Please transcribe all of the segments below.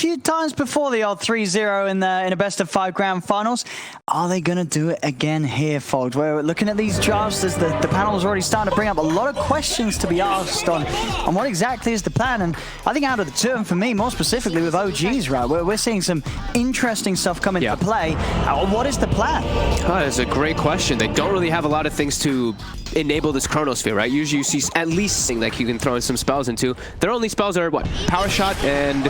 few times before the old 3-0 in a best-of-5 grand finals. Are they going to do it again here, folks? We're looking at these drafts as the panel is already starting to bring up a lot of questions to be asked on what exactly is the plan. And I think out of the two, and for me, more specifically with OGs, right, we're seeing some interesting stuff come into play. What is the plan? Oh, that's a great question. They don't really have a lot of things to enable this Chronosphere, right? Usually you see at least something like you can throw in some spells into. Their only spells are what? Power Shot and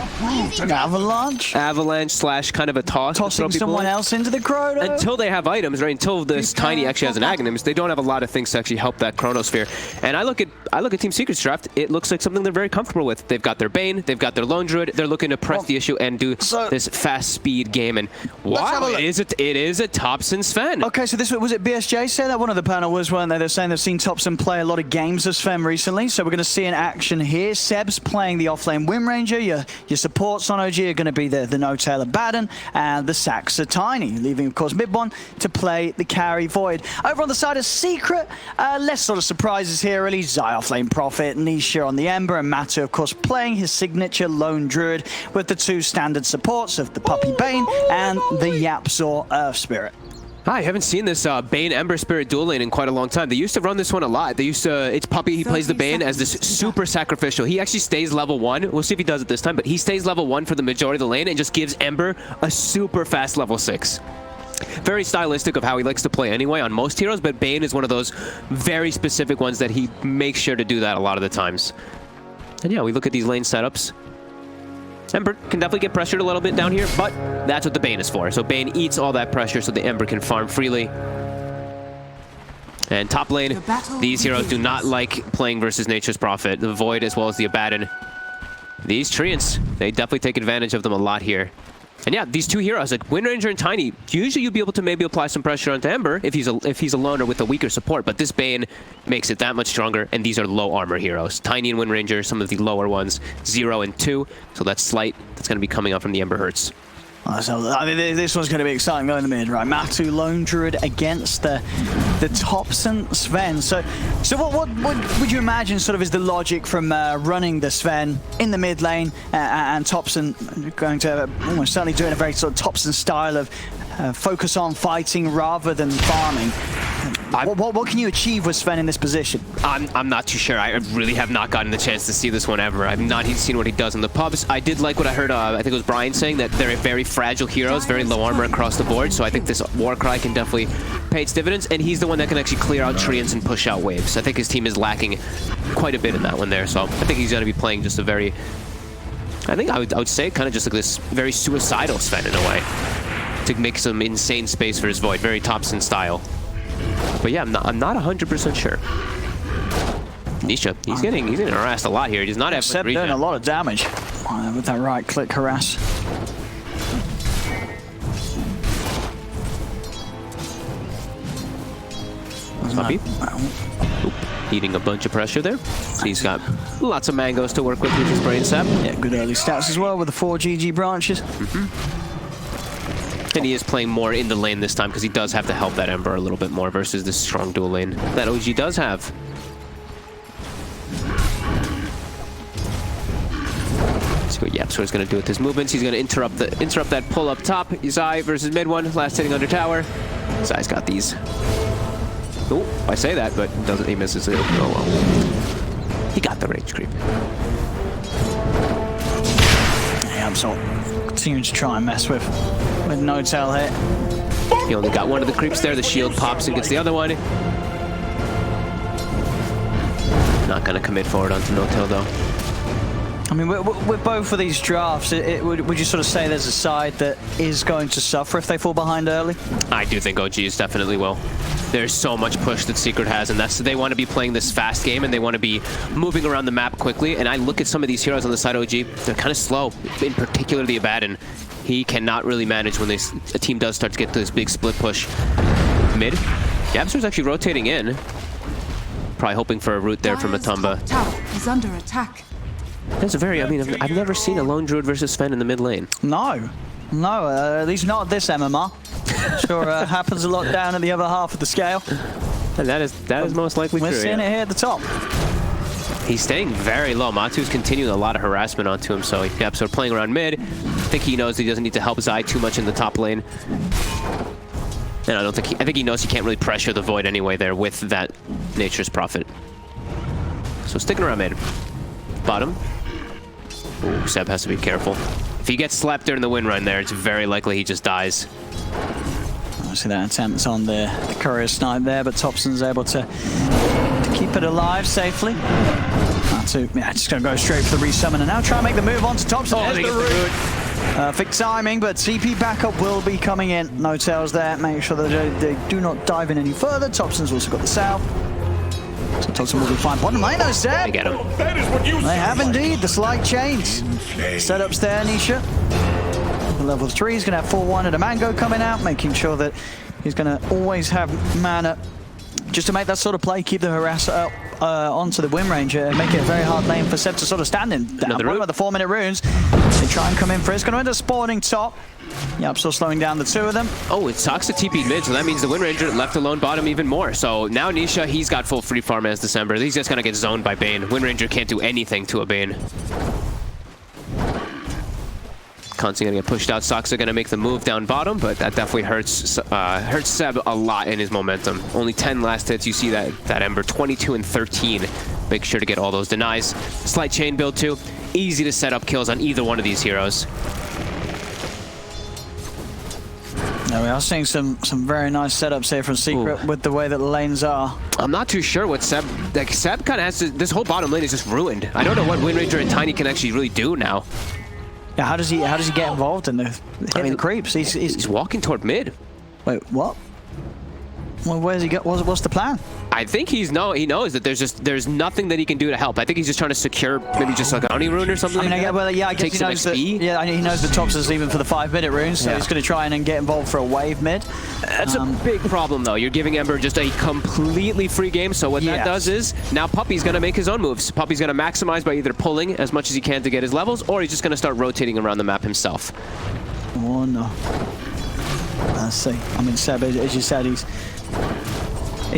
Avalanche? Avalanche slash kind of a toss. Tossing someone else into the Chrono? Until they have items, right? Until this Tiny actually has an Aghanim's, they don't have a lot of things to actually help that Chronosphere. And I look at Team Secret's draft, it looks like something they're very comfortable with. They've got their Bane, they've got their Lone Druid, they're looking to press the issue and do this fast speed game. And wow, it is a Thompson Sven. Okay, so this was it BSJ say that? One of the panel was, weren't they? They're saying they've seen Thompson play a lot of games as Sven recently, so we're going to see an action here. Seb's playing the offlane Wind Ranger. Your supports on OG are going to be the No-Tail Abaddon, and the Sacks are Tiny, leaving, of course, Midbon to play the carry Void. Over on the side of Secret, less sort of surprises here, really. Zai offlane Prophet, Nisha on the Ember, and Matu, of course, playing his signature Lone Druid with the two standard supports of the Puppy Bane and the Yapzor Earth Spirit. I haven't seen this Bane Ember Spirit dual lane in quite a long time. They used to run this one a lot. They used to, it's Puppy, he plays the Bane as this super sacrificial. He actually stays level 1. We'll see if he does it this time, but he stays level 1 for the majority of the lane and just gives Ember a super fast level 6. Very stylistic of how he likes to play anyway on most heroes, but Bane is one of those very specific ones that he makes sure to do that a lot of the times. And yeah, we look at these lane setups. Ember can definitely get pressured a little bit down here, but that's what the Bane is for. So Bane eats all that pressure so the Ember can farm freely. And top lane, these heroes do not like playing versus Nature's Prophet, the Void as well as the Abaddon. These Treants, they definitely take advantage of them a lot here. And yeah, these two heroes, like Wind Ranger and Tiny, usually you'd be able to maybe apply some pressure onto Ember if he's a loner with a weaker support, but this Bane makes it that much stronger, and these are low armor heroes. Tiny and Wind Ranger, some of the lower ones, 0 and 2, so that's slight. That's going to be coming up from the Ember Hurts. So, I mean, this one's going to be exciting going in the mid, right? Matu, Lone Druid against the Thompson Sven. So what would you imagine sort of is the logic from running the Sven in the mid lane and Thompson going to almost certainly doing a very sort of Thompson style of focus on fighting rather than farming? What can you achieve with Sven in this position? I'm not too sure. I really have not gotten the chance to see this one ever. I've not seen what he does in the pubs. I did like what I heard, I think it was Brian saying that they're very fragile heroes, very low armor across the board, so I think this Warcry can definitely pay its dividends, and he's the one that can actually clear out Treants and push out waves. I think his team is lacking quite a bit in that one there, so I think he's going to be playing just a very, I would say kind of just like this very suicidal Sven in a way, to make some insane space for his Void, very Thompson style. But yeah, I'm not 100% sure. Nisha, he's getting harassed a lot here. He does not have Seb doing a lot of damage with that right click harass. Puppy. Eating a bunch of pressure there. So he's got lots of mangoes to work with his brain sap. Yeah, good early stats as well with the 4 GG branches. And he is playing more in the lane this time because he does have to help that Ember a little bit more versus this strong dual lane that OG does have. Let's see what Yapzor is going to do with his movements. He's going to interrupt that pull up top. Zai versus mid one, last hitting under tower. Zai's got these. Oh, I say that, but doesn't he misses it? Oh well. He got the range creep. Yeah, Yapzor continuing to try and mess with No-Tail hit. He only got one of the creeps there. The shield pops and gets the other one. Not going to commit forward onto No-Tail though. I mean, with both of these drafts, would you sort of say there's a side that is going to suffer if they fall behind early? I do think OGs definitely will. There's so much push that Secret has, and that's they want to be playing this fast game, and they want to be moving around the map quickly. And I look at some of these heroes on the side of OG, they're kind of slow, in particular the Abaddon. He cannot really manage when a team does start to get to this big split push. Mid, Yapzor's actually rotating in. Probably hoping for a root there from Matumba. Tower is under attack. That's a very, I mean, I've never seen a Lone Druid versus Sven in the mid lane. No, at least not this MMR. Sure happens a lot down at the other half of the scale. And that is most likely true. We're seeing it here at the top. He's staying very low. Matu's continuing a lot of harassment onto him, so Yapzor playing around mid. think he knows he doesn't need to help Zai too much in the top lane. And I think he knows he can't really pressure the Void anyway there with that Nature's Prophet. So sticking around mid. Bottom. Ooh, Seb has to be careful. If he gets slapped during the win run there, it's very likely he just dies. Obviously that attempt on the courier snipe there, but Topson's able to keep it alive safely. Just going to go straight for the resummon and now try and make the move on to Topson. Oh, There's the root. Perfect timing, but CP backup will be coming in. No tails there. Make sure that they do not dive in any further. Topson's also got the south. So Topson will be fine. Bottom lane though, Seb. They get him. They have indeed. The slight change. Setups there, Nisha. Level 3, he's going to have 4-1 and a Mango coming out, making sure that he's going to always have mana just to make that sort of play, keep the harasser up onto the Wind Ranger and make it a very hard lane for Seb to sort of stand in. Down by the 4-minute runes. They try and come in for it. It's going to end up spawning top. Yep, still slowing down the two of them. Oh, it's Toxic TP mid, so that means the Wind Ranger left alone bottom even more. So now Nisha, he's got full free farm as December. He's just going to get zoned by Bane. Wind Ranger can't do anything to a Bane. Constantly gonna get pushed out. Sox are gonna make the move down bottom, but that definitely hurts Seb a lot in his momentum. Only 10 last hits. You see that Ember 22 and 13. Make sure to get all those denies. Slight chain build too. Easy to set up kills on either one of these heroes. Now we are seeing some very nice setups here from Secret. Ooh. With the way that the lanes are. I'm not too sure what Seb kind of has to. This whole bottom lane is just ruined. I don't know what Wind Ranger and Tiny can actually really do now. Yeah, how does he get involved in the creeps? He's walking toward mid. Wait, what? Well, where's he go? What's the plan? I think he knows that there's nothing that he can do to help. I think he's just trying to secure maybe just like a bounty rune or something. I mean, I guess he knows that. Yeah, he knows the tops is even for the 5-minute runes, so he's going to try and get involved for a wave mid. That's a big problem though. You're giving Ember just a completely free game. So what that does is now Puppy's going to make his own moves. Puppy's going to maximize by either pulling as much as he can to get his levels, or he's just going to start rotating around the map himself. Oh no. Let's see. I mean, Seb, as you said, he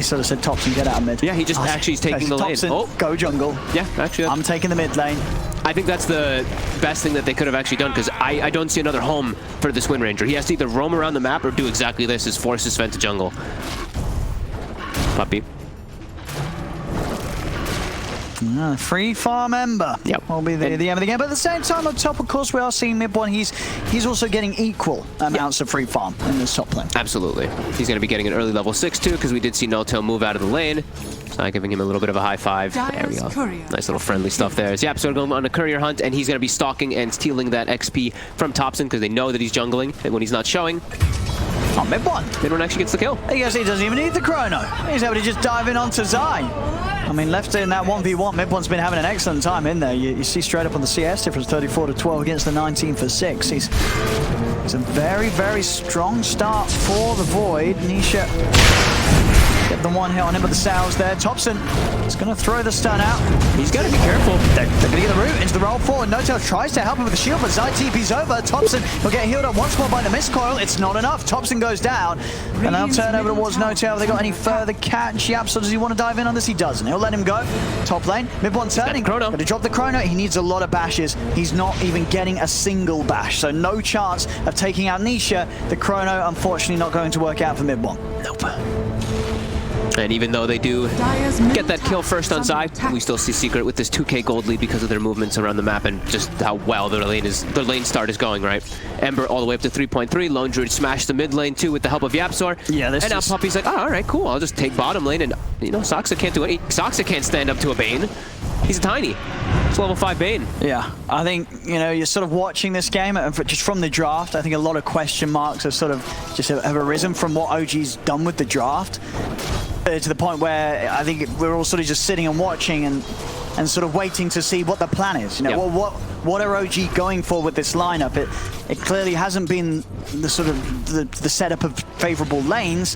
sort of said Topson, get out of mid. Yeah, he just actually is taking the lane. Oh, go jungle. Yeah, actually. I'm taking the mid lane. I think that's the best thing that they could have actually done, because I don't see another home for this Wind Ranger. He has to either roam around the map or do exactly this, is force his Sven to jungle. Puppy. Free farm Ember. Yep. Will be the end of the game. But at the same time, on top, of course, we are seeing mid one. He's also getting equal amounts of free farm in this top lane. Absolutely. He's going to be getting an early level 6 too, because we did see No-Tail move out of the lane. So giving him a little bit of a high five. There we go. Nice little friendly stuff there. So Yap's going on a courier hunt, and he's going to be stalking and stealing that XP from Topson, because they know that he's jungling, and when he's not showing. Oh, mid one. Mid one actually gets the kill. I guess he doesn't even need the chrono. He's able to just dive in onto Zai. I mean, left in that 1v1, mid one's been having an excellent time in there. You see straight up on the CS difference, 34 to 12 against the 19 for 6. It's a very, very strong start for the Void. Nisha get the one hit on him with the Salves there. Topson is going to throw the stun out. He's got to be careful. They're going to get the root into the roll forward. No-Tail tries to help him with the shield, but Zai TP's over. Topson will get healed up once more by the miscoil. It's not enough. Topson goes down, and they'll turn over towards No-Tail. Have they got any further catch? Yep, so does he want to dive in on this? He doesn't. He'll let him go. Top lane. Mid one turning. Going to drop the chrono. He needs a lot of bashes. He's not even getting a single bash, so no chance of taking out Nisha. The chrono, unfortunately, not going to work out for mid one. Nope. And even though they do get that kill first on Zai, we still see Secret with this 2k gold lead because of their movements around the map and just how well their lane start is going, right? Ember all the way up to 3.3. Lone Druid smashed the mid lane too with the help of Yapzor. Yeah, and now Puppy's like, oh, all right, cool. I'll just take bottom lane, and you know, Soxa can't do it. Soxa can't stand up to a Bane. He's a tiny. It's level 5 Bane. Yeah, I think, you know, you're sort of watching this game, and just from the draft, I think a lot of question marks have sort of just have arisen from what OG's done with the draft. To the point where I think we're all sort of just sitting and watching and sort of waiting to see what the plan is. You know, what are OG going for with this lineup? It clearly hasn't been the sort of the setup of favorable lanes.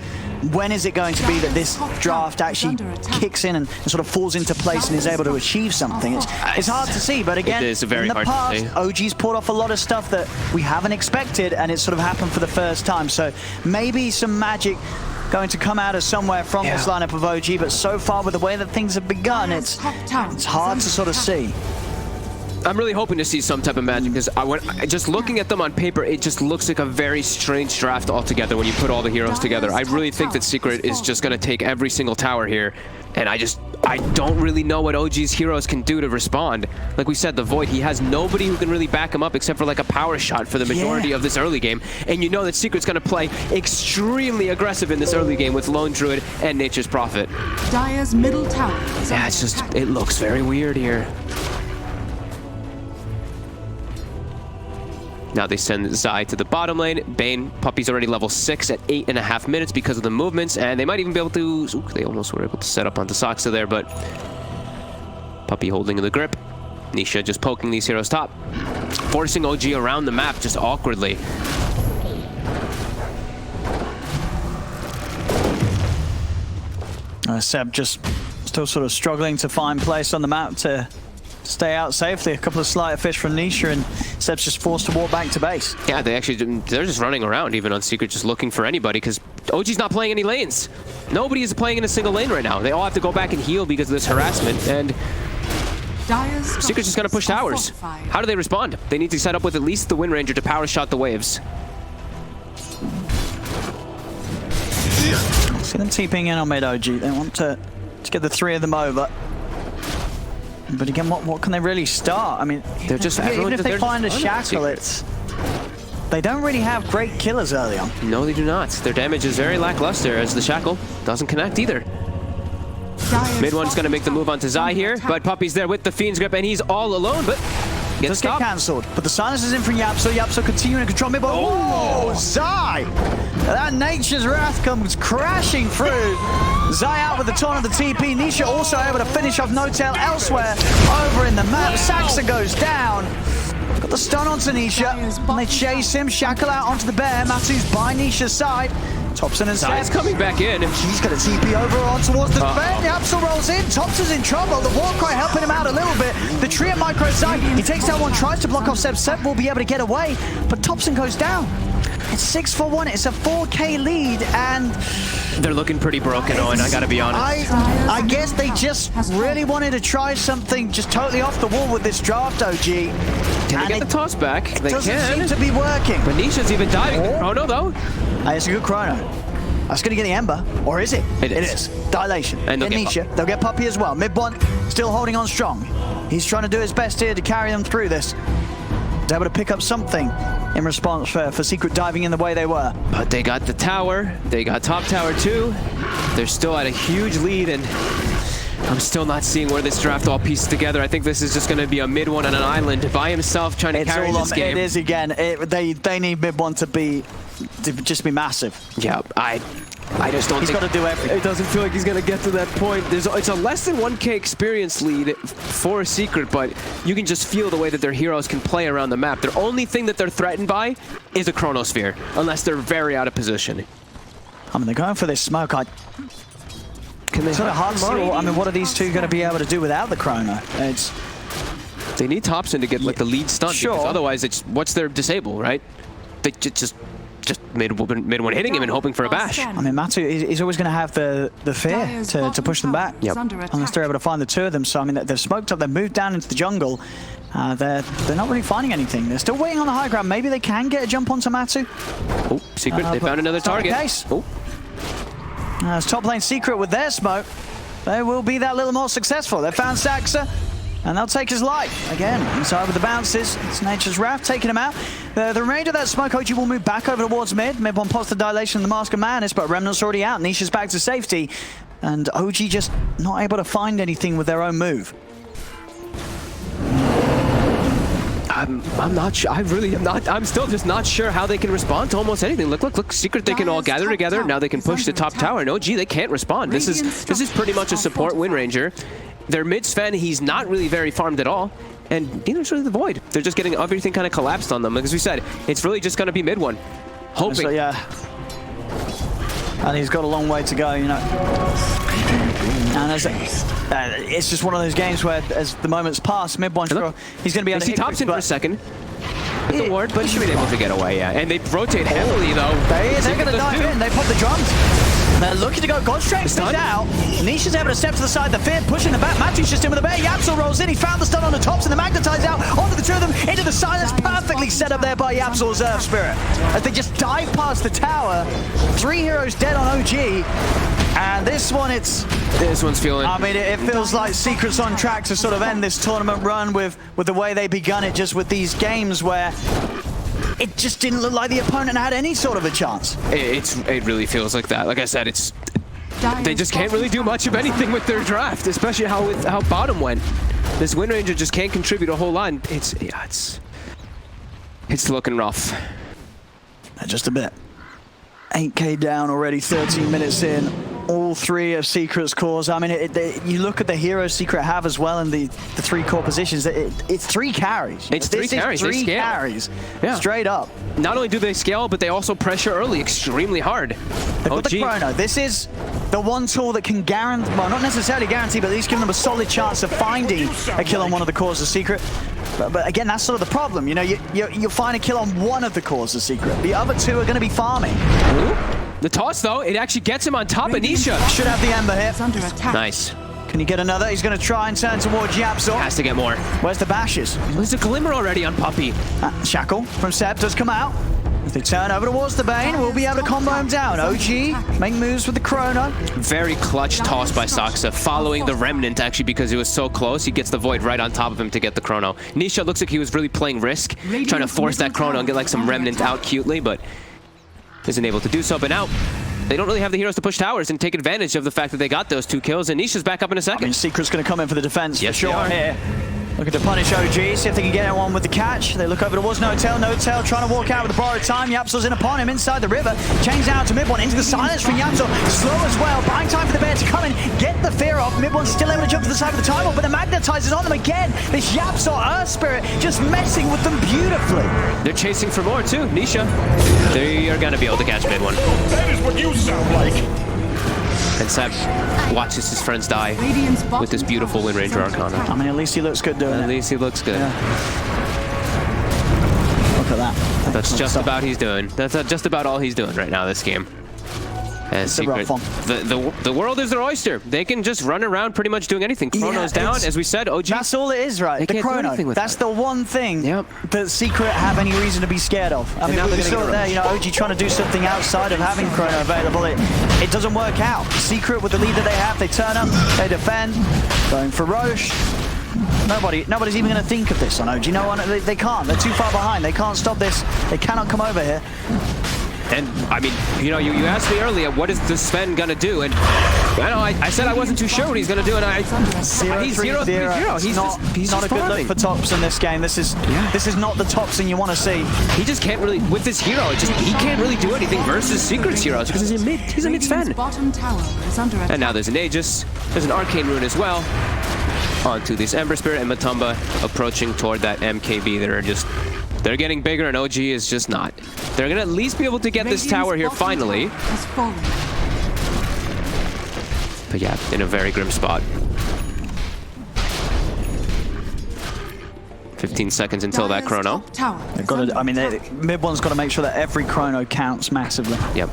When is it going to be that this draft actually kicks in and sort of falls into place and is able to achieve something? It's hard to see, but again, in the past, OG's pulled off a lot of stuff that we haven't expected, and it's sort of happened for the first time. So maybe some magic going to come out of somewhere from this lineup of OG, but so far with the way that things have begun, it's hard to sort of see. I'm really hoping to see some type of magic, because just looking at them on paper, it just looks like a very strange draft altogether when you put all the heroes together. I really think that Secret is just going to take every single tower here, and I don't really know what OG's heroes can do to respond. Like we said, the Void, he has nobody who can really back him up except for like a power shot for the majority of this early game, and you know that Secret's going to play extremely aggressive in this early game with Lone Druid and Nature's Prophet. Dire's middle tower. Yeah, it's just, it looks very weird here. Now they send Zai to the bottom lane. Bane, Puppy's already level 6 at 8.5 minutes because of the movements, and they might even be able to... Ooh, they almost were able to set up onto Saksa there, but... Puppy holding the grip. Nisha just poking these heroes top. Forcing OG around the map just awkwardly. Seb just still sort of struggling to find place on the map to stay out safely. A couple of slight fish from Nisha, and Seb's just forced to walk back to base. Yeah, they're just running around even on Secret, just looking for anybody, because OG's not playing any lanes. Nobody is playing in a single lane right now. They all have to go back and heal because of this harassment, and Secret's just going to push towers. How do they respond? They need to set up with at least the Wind Ranger to power shot the waves. See them TPing in on mid OG. They want to get the 3 of them over. But again, what can they really start? I mean, they're just even if they find a shackle, they don't really have great killers early on. No, they do not. Their damage is very lackluster as the shackle doesn't connect either. Mid one's going to make the move onto Zai here, but Puppy's there with the Fiend's Grip, and he's all alone, but gets cancelled. But the silence is in from Yapso. Yapso continuing to control mid, but oh, Zai! That Nature's Wrath comes crashing through. Zai out with the taunt of the TP. Nisha also able to finish off No-Tail elsewhere over in the map. Saksa goes down. Got the stun onto Nisha. And they chase him. Shackle out onto the bear. Matu's by Nisha's side. Thompson and Zai's coming back in. She's got a TP over on towards the Sven. Yapso rolls in. Thompson's in trouble. The Warcry helping him out a little bit. The tree at micro Zai. He takes down one, tries to block off Seb. Seb will be able to get away, but Thompson goes down. It's 6-for-1. It's a 4K lead, and they're looking pretty broken, Owen. I gotta be honest. I guess they just really wanted to try something just totally off the wall with this draft, OG. Can they get the toss back? They doesn't seem to be working. But Nisha's even diving the chrono, though. It's a good chrono. That's going to get the Ember, or is it? It is. Dilation. And they'll get Nisha. They'll get Puppy as well. Mid one still holding on strong. He's trying to do his best here to carry them through this. He's able to pick up something in response for Secret diving in the way they were. But they got the tower. They got top tower too. They're still at a huge lead, and I'm still not seeing where this draft all pieces together. I think this is just going to be a mid one on an island by himself trying to carry this game. It is again. They need mid one to just be massive. Yeah, I just don't think he's got to do everything. It doesn't feel like he's going to get to that point. It's a less than 1K experience lead for Secret, but you can just feel the way that their heroes can play around the map. Their only thing that they're threatened by is a Chronosphere, unless they're very out of position. I mean, they're going for this smoke. Can they sort of hard model? I mean, what are these two going to be able to do without the chrono? They need Thompson to get like the lead stun, because otherwise it's what's their disable, right? They just mid one hitting him and hoping for a bash. I mean, Matu is always going to have the fear to push them back. Yep. Unless they're able to find the 2 of them. So I mean, they've smoked up, they've moved down into the jungle. They're not really finding anything. They're still waiting on the high ground. Maybe they can get a jump onto Matu. Oh, Secret, they found another target. Oh. As top lane Secret with their smoke, they will be that little more successful. They found Saksa, and they'll take his life. Again, inside with the bounces. It's Nature's Wrath taking him out. The remainder of that smoke, OG will move back over towards mid. Mid one pops the dilation, the Mask of Madness, but Remnant's already out. Nisha's back to safety, and OG just not able to find anything with their own move. I'm not sure. I really am not. I'm still just not sure how they can respond to almost anything. Look. Secret, they can all gather together. Now they can push the top tower. No, they can't respond. This is pretty much a support Wind Ranger. Their mid Sven, he's not really very farmed at all. And neither is really the Void. They're just getting everything kind of collapsed on them. Like as we said, it's really just going to be mid one. Hoping. So, yeah. And he's got a long way to go, you know. And it's just one of those games where, as the moments pass, mid one, sure, he's going to be able to hit Thompson for a second. With the ward, but he should be able to get away, yeah. And they rotate heavily, though. They're going to dive in. They pop the drums. They're looking to go. God Strength is out. Nisha's able to step to the side. The Fear pushing the back. Matu's just in with the bear. Yapzor rolls in. He found the stun on the tops and the Magnetize out. Onto the two of them. Into the silence. Perfectly set up there by Yapzor's Earth Spirit. As they just dive past the tower. 3 heroes dead on OG. And this one, this one's feeling. I mean, it feels like Secret's on track to sort of end this tournament run with the way they begun it, just with these games where it just didn't look like the opponent had any sort of a chance. It really feels like that. Like I said, they just can't really do much of anything with their draft, especially how bottom went. This Wind Ranger just can't contribute a whole lot. It's looking rough. Just a bit. 8K down already, 13 minutes in. All 3 of Secret's cores. I mean, you look at the heroes Secret have as well in the 3 core positions. It's 3 carries. It's 3 carries. Three carries. Yeah. Straight up. Not only do they scale, but they also pressure early extremely hard. They've got the Chrono. This is the one tool that can guarantee, well, not necessarily guarantee, but at least give them a solid chance of finding a kill on one of the cores of Secret. But again, that's sort of the problem. You know, you'll find a kill on one of the cores of Secret. The other 2 are going to be farming. Ooh. The toss, though, it actually gets him on top of Nisha. Should have the Ember here. Under attack. Nice. Can he get another? He's going to try and turn towards Yapzor. Has to get more. Where's the bashes? There's a glimmer already on Puppey. Shackle from Seb does come out. If they turn over towards the Bane, we'll be able to combo him down. OG, make moves with the Chrono. Very clutch toss by Saksa, following the Remnant, actually, because he was so close. He gets the Void right on top of him to get the Chrono. Nisha looks like he was really playing Risk, trying to force that Chrono and get like some Remnant out cutely, but isn't able to do so. But now, they don't really have the heroes to push towers and take advantage of the fact that they got those 2 kills, and Nisha's back up in a second. I mean, Secret's going to come in for the defense yes, for sure here. Looking to punish OG, see if they can get one with the catch. They look over towards No-Tail. No-Tail trying to walk out with the borrowed time. Yapzor's in upon him inside the river. Change down to Mid1 into the silence from Yapzor. Slow as well. Buying time for the bear to come in, get the fear off. Mid1's still able to jump to the side of the time, but the Magnetizer's on them again. This Yapzor Earth Spirit just messing with them beautifully. They're chasing for more too. Nisha, they are going to be able to catch Mid1. That is what you sound like. And Seb watches his friends die with this beautiful Wind Ranger Arcana. I mean, at least he looks good doing it. At least he looks good. Yeah. Look at that. That's just about he's doing. That's just about all he's doing right now this game. And Secret, the world is their oyster. They can just run around pretty much doing anything. Chrono's down, as we said. OG. That's all it is, right? The Chrono. That's the one thing that Secret have any reason to be scared of. I mean, we saw it there. You know, OG trying to do something outside of having Chrono available. It doesn't work out. Secret, with the lead that they have, they turn up, they defend, going for Roche. Nobody's even going to think of this on OG. No one. They can't. They're too far behind. They can't stop this. They cannot come over here. And, I mean, you know, you asked me earlier, what is this Sven going to do? And I said I wasn't too sure what he's going to do, and he's 0-3-0. He's not a good look for Tops in this game. This is not the Topson you want to see. He just can't really, with this hero, he can't really do anything versus Secret's heroes, because he's a mid Sven. And now there's an Aegis, there's an Arcane Rune as well. Onto this Ember Spirit, and Matumba approaching toward that MKB. They're getting bigger, and OG is just not. They're going to at least be able to get this tower here finally. But yeah, in a very grim spot. 15 seconds until that Chrono. They've got to, I mean, Mid1's got to make sure that every Chrono counts massively. Yep.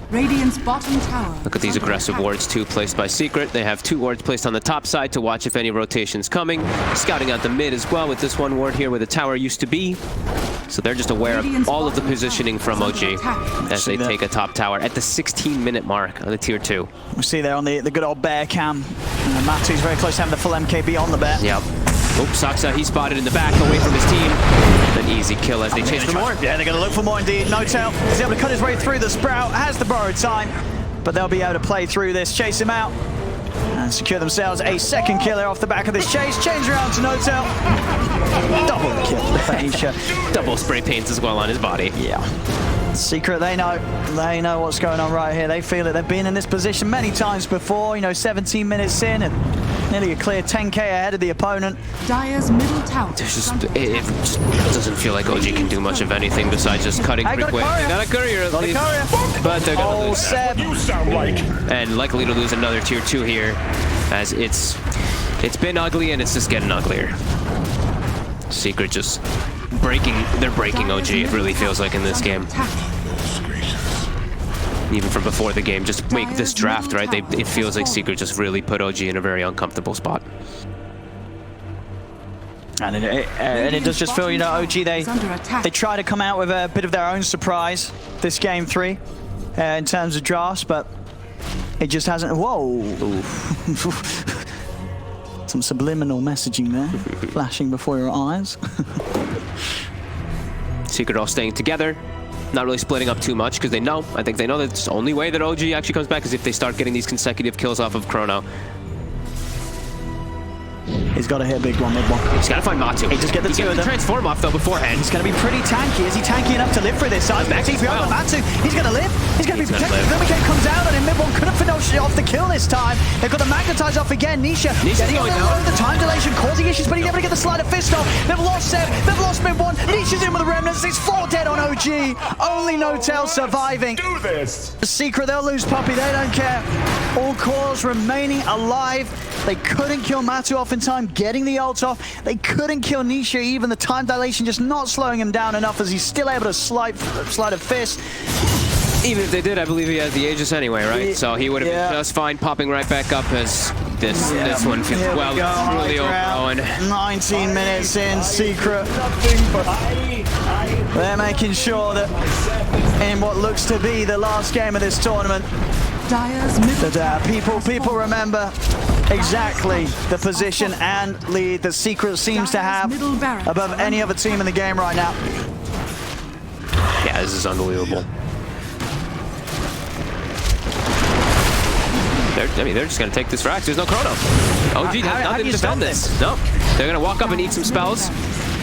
Radiant's bottom tower. Look at these aggressive wards too placed by Secret. They have 2 wards placed on the top side to watch if any rotation's coming. Scouting out the mid as well with this 1 ward here where the tower used to be. So they're just aware of all of the positioning from OG as they take a top tower at the 16-minute mark on the tier 2. We see there on the good old bear cam. Matu's very close to having the full MKB on the bear. Yep. Oops, Saksa, he spotted in the back, away from his team. An easy kill as they chase for more. Yeah, they're going to look for more indeed. No-Tail is able to cut his way through the Sprout, has the borrowed time, but they'll be able to play through this, chase him out, and secure themselves a second killer off the back of this chase. Change around to No-Tail. Double kill. Double spray paints as well on his body. Yeah. Secret, they know what's going on right here. They feel it. They've been in this position many times before. You know, 17 minutes in and nearly a clear 10k ahead of the opponent. Dire's middle tower. It just doesn't feel like OG can do much of anything besides just cutting pretty quick. They got a courier at least, but they're gonna lose that. You sound like. And likely to lose another tier 2 here, as it's been ugly and it's just getting uglier. Secret just they're breaking OG, it really feels like in this game. even from before the game, just make this draft, right? It feels like Secret just really put OG in a very uncomfortable spot. And it does just feel, you know, OG, they try to come out with a bit of their own surprise this game 3 in terms of drafts, but it just hasn't. Whoa. Some subliminal messaging there, flashing before your eyes. Secret all staying together, not really splitting up too much because they know, I think they know that the only way that OG actually comes back is if they start getting these consecutive kills off of Chrono. He's got to hit a big one, mid one. He's got to find Matu. He just get the two of them. Transform off though beforehand. He's going to be pretty tanky. Is he tanky enough to live through this? Matu. He's going to live. He's going to be protected. Vermicane comes out on him. Mid one couldn't finish off the kill this time. They've got the magnetize off again. Nisha getting on the time dilation, causing issues, but he's able to get the sleight of fist off. They've lost Seb. They've lost mid one. Nisha's in with the remnants. It's 4 dead on OG. Only No-Tail surviving. Do this. The Secret, they'll lose Puppey. They don't care. All cores remaining alive. They couldn't kill Matu off in time, getting the ult off. They couldn't kill Nisha, even the time dilation just not slowing him down enough as he's still able to slide a fist. Even if they did, I believe he has the Aegis anyway, right? So he would have been just fine popping right back up as this one feels well, truly overrun. 19 minutes in, Secret. They're making sure that in what looks to be the last game of this tournament, that people remember exactly the position and lead that Secret seems to have above any other team in the game right now. Yeah, this is unbelievable. They're just going to take this for Axe. There's no Chrono. OG has nothing to defend this. No, they're going to walk up and eat some spells.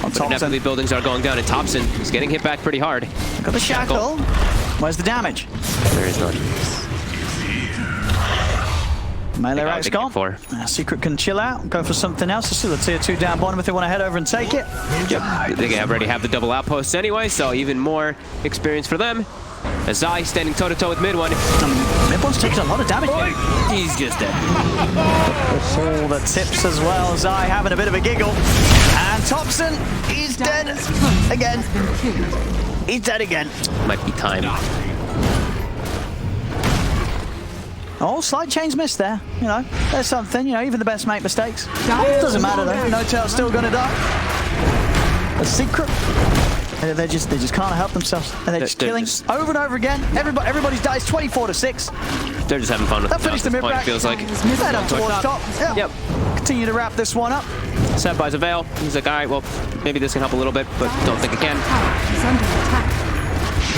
But inevitably buildings are going down, and Thompson is getting hit back pretty hard. Got the shackle. Where's the damage? There is none. Melee rack's gone. Secret can chill out, go for something else. There's still a tier 2 down bottom if they want to head over and take it. Yep, they already have the double outposts anyway, so even more experience for them. Azai standing toe-to-toe with mid one. Mid one's taking a lot of damage. He's just dead. All the tips as well. Azai having a bit of a giggle. And Thompson, he's dead again. He's dead again. Might be time. Oh, slight chains missed there. You know, there's something. You know, even the best make mistakes. Doesn't matter though. No-Tail's still gonna die. A Secret. They just can't help themselves, and they're just killing over and over again. Everybody's died. It's 24-6. They're just having fun with it. Finished the mid back. Feels like. Head up towards top. Yep. Continue to wrap this one up. Seb buys a veil. He's like, all right, well, maybe this can help a little bit, but don't think it can.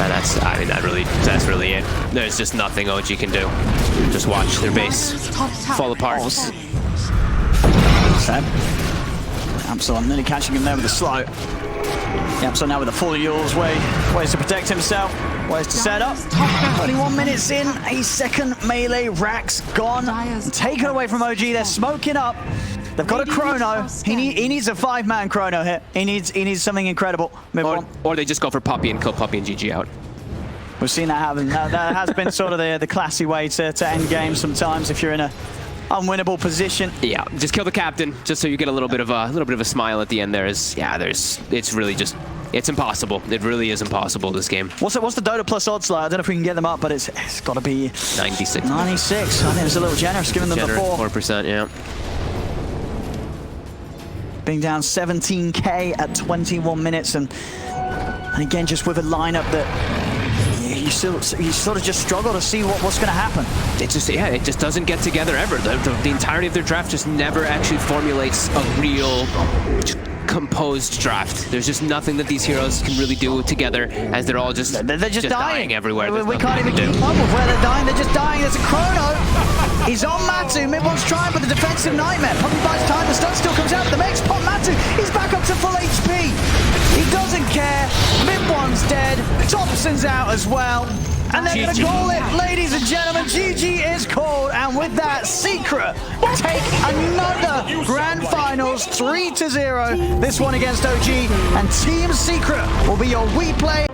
And that's really it. There's just nothing OG can do. Just watch their base fall apart. Seb. Absalom nearly catching him there with a slow. Absalom now with a full Yules ways to protect himself, ways to set up. 21 minutes in, a second melee rack's gone. Taken away from OG, they're smoking up. They've got a Chrono. He needs a 5-man Chrono hit. He needs something incredible. Or they just go for Puppey and kill Puppey and GG out. We've seen that happen. That has been sort of the classy way to end games sometimes if you're in a unwinnable position. Yeah, just kill the captain, just so you get a little bit of a smile at the end. It's really just, it's impossible. It really is impossible, this game. What's the Dota plus odds like? I don't know if we can get them up, but it's got to be 96. 96. I think it's a little generous given them before. 4%, yeah. Being down 17k at 21 minutes, and again just with a lineup that you sort of just struggle to see what's going to happen. It just doesn't get together ever. The entirety of their draft just never actually formulates a real composed draft. There's just nothing that these heroes can really do together, as they're all just dying everywhere. We can't even keep up with where they're dying. They're just dying. There's a Chrono. He's on Matu. Mid one's trying, but the defensive nightmare. Puppey buys time. The stun still comes out. The makes pop Matu. He's back up to full HP. He doesn't care. Mid one's dead. Thompson's out as well. And they're going to call it, ladies and gentlemen. GG is called. And with that, Secret take another Grand Finals 3-0. This one against OG. And Team Secret will be your We Play.